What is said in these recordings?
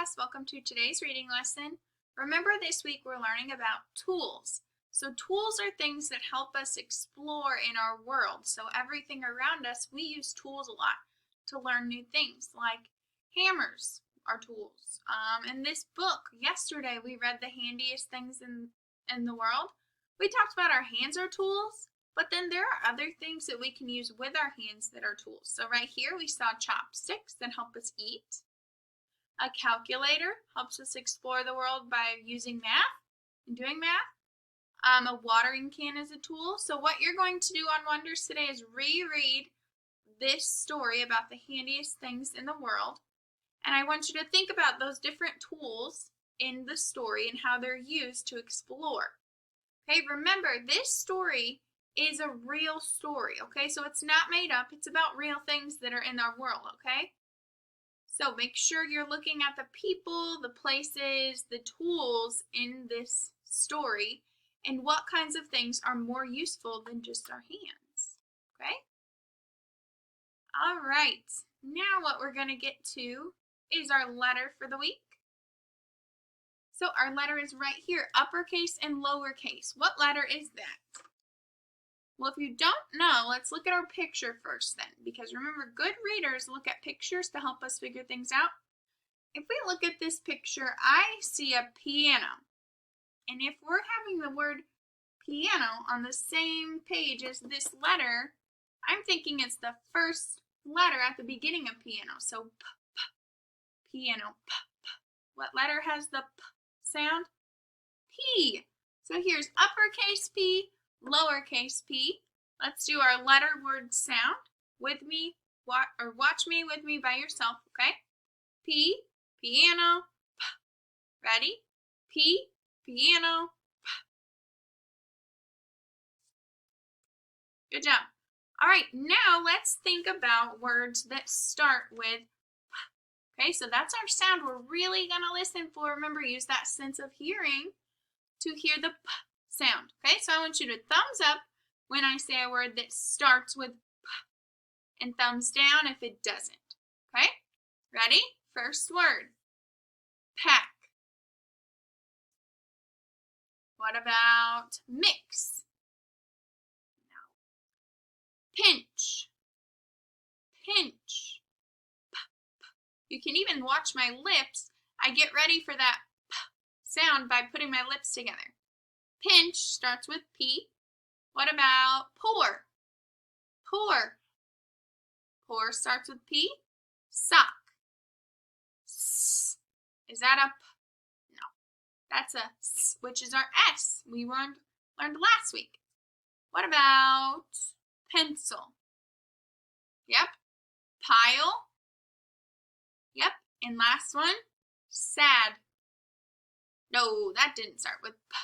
class, welcome to today's reading lesson. Remember this week we're learning about tools. So tools are things that help us explore in our world. So everything around us, we use tools a lot to learn new things, like hammers are tools. In this book, yesterday we read the handiest things in the world. We talked about our hands are tools, but then there are other things that we can use with our hands that are tools. So right here we saw chopsticks that help us eat. A calculator helps us explore the world by using math and doing math. A watering can is a tool. So what you're going to do on Wonders today is reread this story about the handiest things in the world. And I want you to think about those different tools in the story and how they're used to explore. Okay, remember this story is a real story, okay? So it's not made up. It's about real things that are in our world, okay? So make sure you're looking at the people, the places, the tools in this story, and what kinds of things are more useful than just our hands, okay? All right, now what we're going to get to is our letter for the week. So our letter is right here, uppercase and lowercase. What letter is that? Well, if you don't know, let's look at our picture first then, because remember, good readers look at pictures to help us figure things out. If we look at this picture, I see a piano. And if we're having the word piano on the same page as this letter, I'm thinking it's the first letter at the beginning of piano. So p, p, piano, p, p. What letter has the p sound? P. So here's uppercase P, lowercase p. Let's do our letter word sound with me, watch me with me by yourself, okay? P, piano, p. Ready? P, piano, p. Good job. All right, now let's think about words that start with p. Okay, so that's our sound we're really gonna listen for. Remember, use that sense of hearing to hear the p sound. Okay, so I want you to thumbs up when I say a word that starts with p, and thumbs down if it doesn't. Okay, ready? First word, pack. What about mix? No. Pinch. Pinch. P, p. You can even watch my lips. I get ready for that p sound by putting my lips together. Pinch starts with P. What about pour? Pour. Pour starts with P. Sock. S. Is that a P? No. That's a S, which is our S we learned last week. What about pencil? Yep. Pile. Yep. And last one, sad. No, that didn't start with P.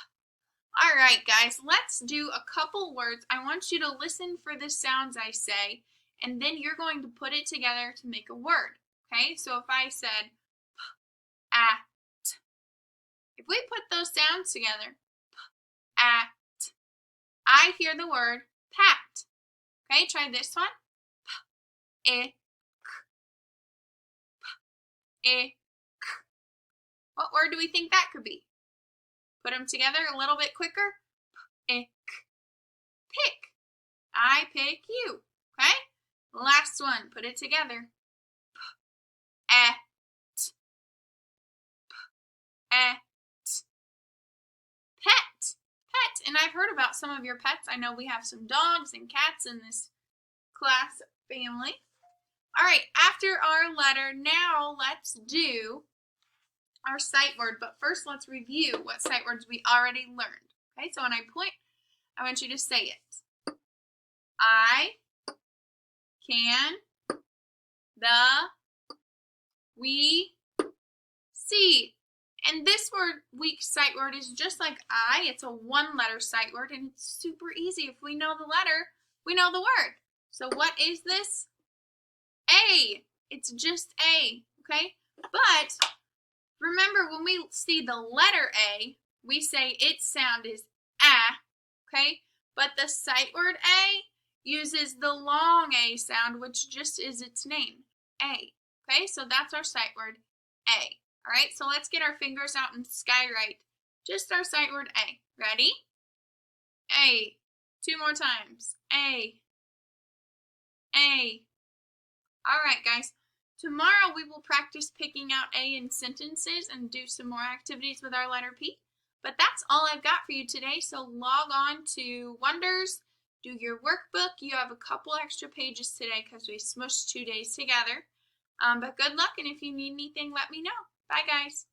All right, guys, let's do a couple words. I want you to listen for the sounds I say, and then you're going to put it together to make a word, okay? So if I said p, at, if we put those sounds together, p, at, I hear the word pat. Okay, try this one. P, I, k, p, I, k. What word do we think that could be? Put them together a little bit quicker. P, I, k. Pick. I pick you. Okay? Last one. Put it together. P, at. P, at. Pet. Pet. And I've heard about some of your pets. I know we have some dogs and cats in this class family. All right. After our letter, now let's do our sight word, but first let's review what sight words we already learned. Okay, so when I point, I want you to say it. I, can, the, we, see. And this week's sight word is just like I. It's a one-letter sight word, and it's super easy. If we know the letter, we know the word. So what is this? A. It's just A, okay? But remember, when we see the letter A, we say its sound is a, okay? But the sight word A uses the long A sound, which just is its name, A. Okay, so that's our sight word, A. All right, so let's get our fingers out and skywrite just our sight word A. Ready? A. 2 more times. A. A. All right, guys. Tomorrow we will practice picking out A in sentences and do some more activities with our letter P. But that's all I've got for you today, so log on to Wonders, do your workbook. You have a couple extra pages today because we smushed 2 days together. But good luck, and if you need anything, let me know. Bye, guys.